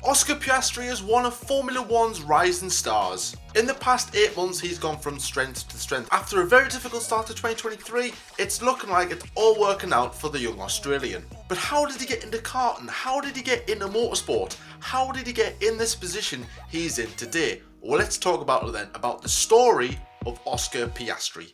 Oscar Piastri is one of Formula One's rising stars. In the past 8 months, he's gone from strength to strength. After a very difficult start to 2023, it's looking like it's all working out for the young Australian. But how did he get into karting? How did he get into motorsport? How did he get in this position he's in today? Well, let's talk about it then, about the story of Oscar Piastri.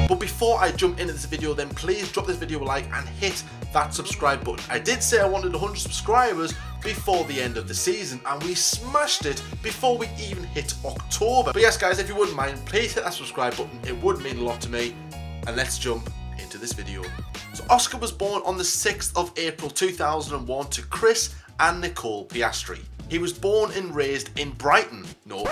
But before I jump into this video, then please drop this video a like and hit that subscribe button. I did say I wanted 100 subscribers before the end of the season, and we smashed it before we even hit October. But yes guys, if you wouldn't mind, please hit that subscribe button. It would mean a lot to me. And let's jump into this video. So Oscar was born on the 6th of April 2001 to Chris and Nicole Piastri. He was born and raised in Brighton. No,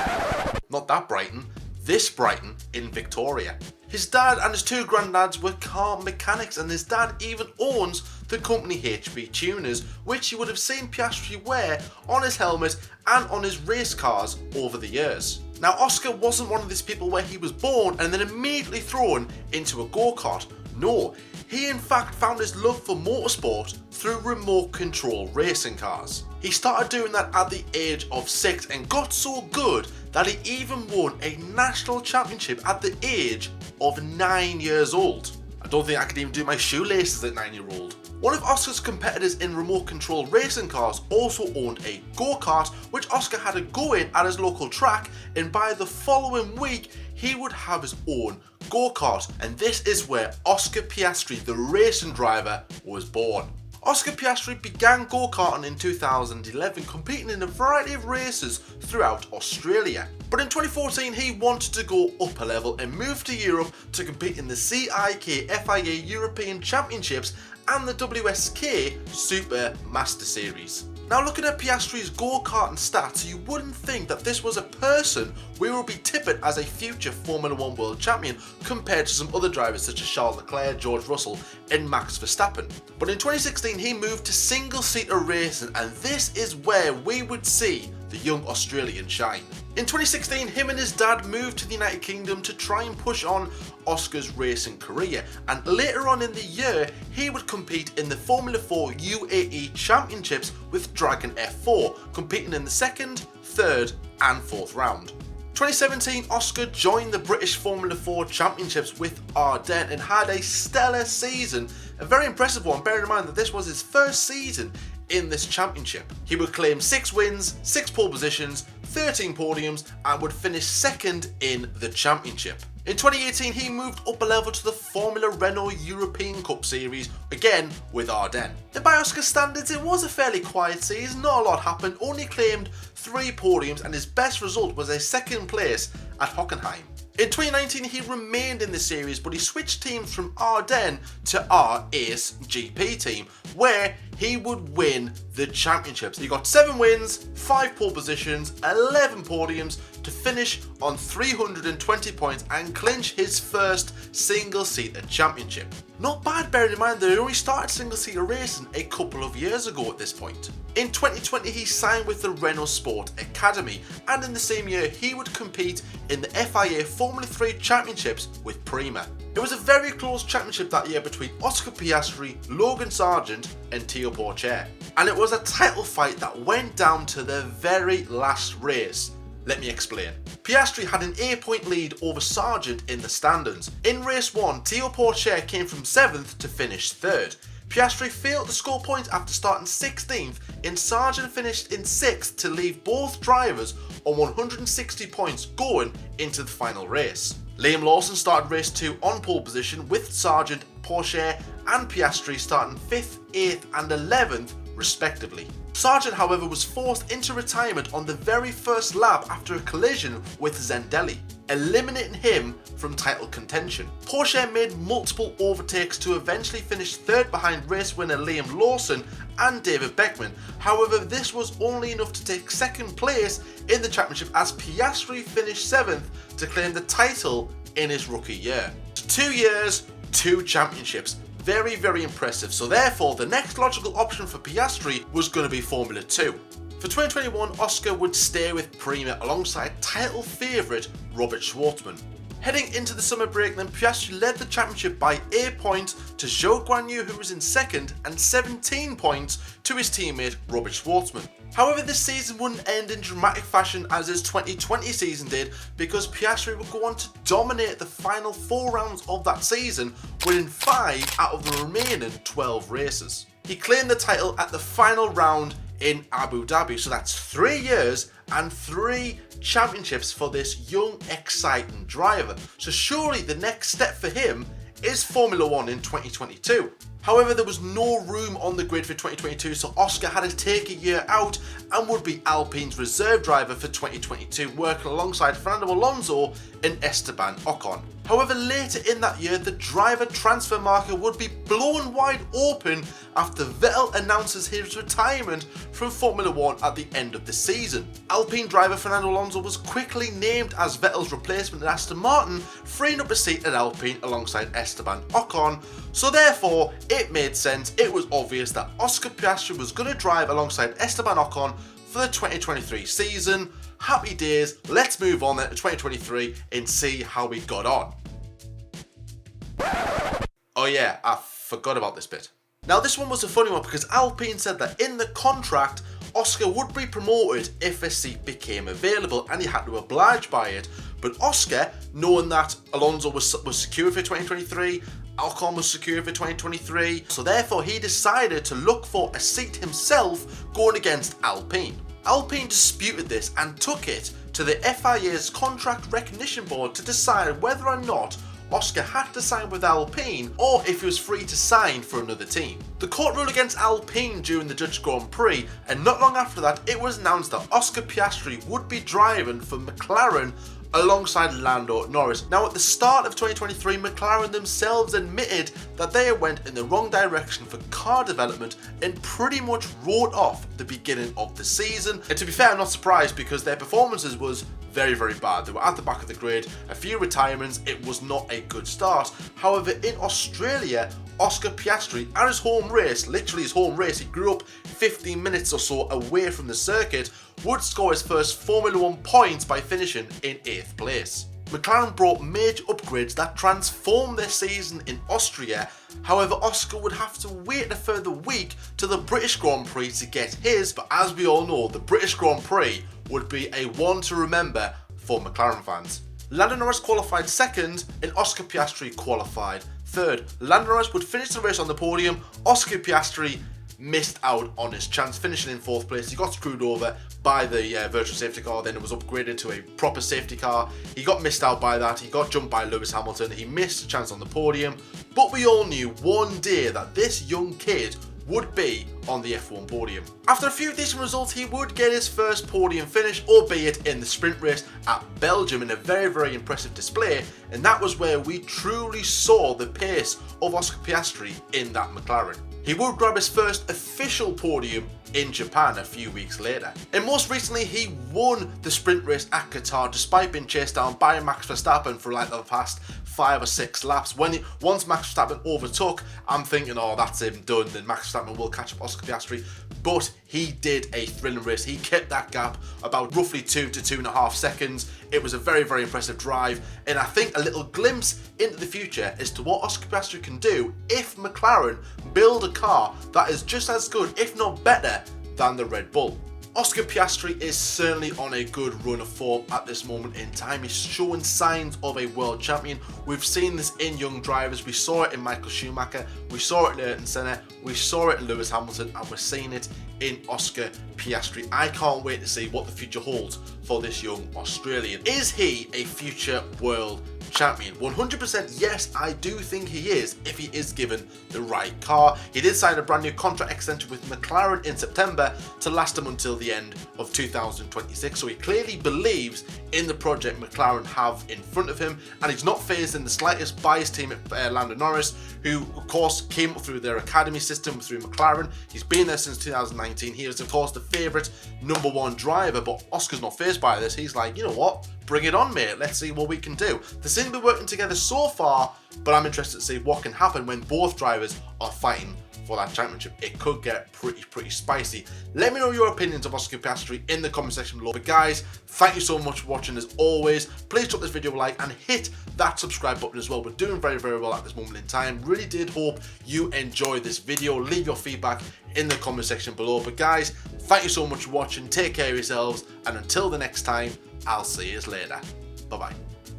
not that Brighton. This Brighton in Victoria. His dad and his two granddads were car mechanics, and his dad even owns the company HB Tuners, which you would have seen Piastri wear on his helmet and on his race cars over the years. Now Oscar wasn't one of these people where he was born and then immediately thrown into a go-kart. No, he in fact found his love for motorsport through remote control racing cars. He started doing that at the age of 6 and got so good that he even won a national championship at the age of 9 years old. I don't think I could even do my shoelaces at 9-year-old. One of Oscar's competitors in remote control racing cars also owned a go-kart, which Oscar had a go in at his local track, and by the following week he would have his own go-kart, and this is where Oscar Piastri, the racing driver, was born. Oscar Piastri began go-karting in 2011, competing in a variety of races throughout Australia. But in 2014 he wanted to go up a level and moved to Europe to compete in the CIK FIA European Championships and the WSK Super Master Series. Now looking at Piastri's go-karting stats, you wouldn't think that this was a person we would be tipping as a future Formula 1 World Champion compared to some other drivers such as Charles Leclerc, George Russell and Max Verstappen. But in 2016 he moved to single-seater racing, and this is where we would see the young Australian shine. In 2016 him and his dad moved to the United Kingdom to try and push on Oscar's racing career, and later on in the year he would compete in the Formula 4 UAE Championships with Dragon F4, competing in the 2nd, 3rd and 4th round. 2017 Oscar joined the British Formula 4 Championships with Ardennes and had a stellar season, a very impressive one, bearing in mind that this was his first season in this championship. He would claim 6 wins, 6 pole positions, 13 podiums and would finish 2nd in the championship. In 2018 he moved up a level to the Formula Renault European Cup Series, again with Ardennes. And by Oscar standards it was a fairly quiet season, not a lot happened, only claimed 3 podiums and his best result was a 2nd place at Hockenheim. In 2019 he remained in the series, but he switched teams from Ardennes to our Ace GP team, where he would win the championships. He got 7 wins, 5 pole positions, 11 podiums to finish on 320 points and clinch his first single-seater championship. Not bad, bearing in mind that he only started single-seater racing a couple of years ago at this point. In 2020 he signed with the Renault Sport Academy, and in the same year he would compete in the FIA Formula 3 Championships with Prima. It was a very close championship that year between Oscar Piastri, Logan Sargent and Théo Pourchaire, and it was a title fight that went down to the very last race. Let me explain. Piastri had an 8-point lead over Sargent in the standings. In race 1, Théo Pourchaire came from 7th to finish 3rd. Piastri failed to score points after starting 16th, and Sargent finished in 6th to leave both drivers on 160 points going into the final race. Liam Lawson started race 2 on pole position, with Sargent, Pourchaire and Piastri starting 5th, 8th and 11th respectively. Sargent however was forced into retirement on the very first lap after a collision with Zendelli, eliminating him from title contention. Pourchaire made multiple overtakes to eventually finish 3rd behind race winner Liam Lawson and David Beckman. However, this was only enough to take 2nd place in the championship, as Piastri finished 7th to claim the title in his rookie year. So 2 years, 2 championships. Very, very impressive. So therefore, the next logical option for Piastri was going to be Formula 2. For 2021, Oscar would stay with Prima alongside title favourite Robert Schwartzman. Heading into the summer break, then Piastri led the championship by 8 points to Zhou Guanyu, who was in second, and 17 points to his teammate Robert Schwartzman. However, this season wouldn't end in dramatic fashion as his 2020 season did, because Piastri would go on to dominate the final 4 rounds of that season, winning 5 out of the remaining 12 races. He claimed the title at the final round in Abu Dhabi, so that's 3 years and 3 championships for this young, exciting driver. So surely the next step for him is Formula 1 in 2022. However, there was no room on the grid for 2022, so Oscar had to take a year out and would be Alpine's reserve driver for 2022, working alongside Fernando Alonso and Esteban Ocon. However, later in that year, the driver transfer market would be blown wide open after Vettel announces his retirement from Formula 1 at the end of the season. Alpine driver Fernando Alonso was quickly named as Vettel's replacement at Aston Martin, freeing up a seat at Alpine alongside Esteban Ocon. So therefore, it made sense, it was obvious that Oscar Piastri was going to drive alongside Esteban Ocon for the 2023 season. Happy days, let's move on then to 2023 and see how we got on. Oh yeah, I forgot about this bit. Now this one was a funny one because Alpine said that in the contract, Oscar would be promoted if a seat became available and he had to oblige by it. But Oscar, knowing that Alonso was secure for 2023, Ocon was secure for 2023, so therefore he decided to look for a seat himself going against Alpine. Alpine disputed this and took it to the FIA's contract recognition board to decide whether or not Oscar had to sign with Alpine or if he was free to sign for another team. The court ruled against Alpine during the Dutch Grand Prix, and not long after that it was announced that Oscar Piastri would be driving for McLaren alongside Lando Norris. Now at the start of 2023, McLaren themselves admitted that they went in the wrong direction for car development and pretty much wrote off the beginning of the season. And to be fair, I'm not surprised because their performances was very, very bad. They were at the back of the grid, a few retirements, it was not a good start. However, in Australia, Oscar Piastri, at his home race, literally his home race, he grew up 15 minutes or so away from the circuit, would score his first Formula 1 points by finishing in 8th place. McLaren brought major upgrades that transformed their season in Austria. However, Oscar would have to wait a further week to the British Grand Prix to get his, but as we all know, the British Grand Prix would be a one to remember for McLaren fans. Lando Norris qualified second and Oscar Piastri qualified third. Lando Norris would finish the race on the podium. Oscar Piastri missed out on his chance, finishing in 4th place. He got screwed over by the virtual safety car, then it was upgraded to a proper safety car. He got missed out by that, he got jumped by Lewis Hamilton, he missed a chance on the podium, but we all knew one day that this young kid would be on the F1 podium. After a few decent results, he would get his first podium finish, albeit in the sprint race at Belgium in a very, very impressive display, and that was where we truly saw the pace of Oscar Piastri in that McLaren. He would grab his first official podium in Japan a few weeks later. And most recently, he won the sprint race at Qatar despite being chased down by Max Verstappen for like the past 5 or 6 laps. Once Max Verstappen overtook, I'm thinking, oh, that's him done, then Max Verstappen will catch up Oscar Piastri. But he did a thrilling race. He kept that gap about roughly 2 to 2.5 seconds. It was a very, very impressive drive, and I think a little glimpse into the future as to what Oscar Piastri can do if McLaren build a car that is just as good, if not better, than the Red Bull. Oscar Piastri is certainly on a good run of form at this moment in time. He's showing signs of a world champion. We've seen this in young drivers. We saw it in Michael Schumacher, we saw it in Ayrton Senna, we saw it in Lewis Hamilton, and we're seeing it in Oscar Piastri. I can't wait to see what the future holds for this young Australian. Is he a future world champion? 100% yes, I do think he is, if he is given the right car. He did sign a brand new contract extension with McLaren in September to last him until the end of 2026, so he clearly believes in the project McLaren have in front of him, and he's not phased in the slightest by his team at Lando Norris, who of course came up through their academy system through McLaren. He's been there since 2019. He is of course the favourite #1 driver, but Oscar's not phased by this. He's like, you know what, bring it on, mate, let's see what we can do. They seem to be working together so far, but I'm interested to see what can happen when both drivers are fighting for that championship. It could get pretty spicy. Let me know your opinions of Oscar Piastri in the comment section below. But guys, thank you so much for watching. As always, please drop this video a like and hit that subscribe button as well. We're doing very well at this moment in time. Really did hope you enjoyed this video. Leave your feedback in the comment section below. But guys, thank you so much for watching. Take care of yourselves, and until the next time, I'll see you later. Bye bye.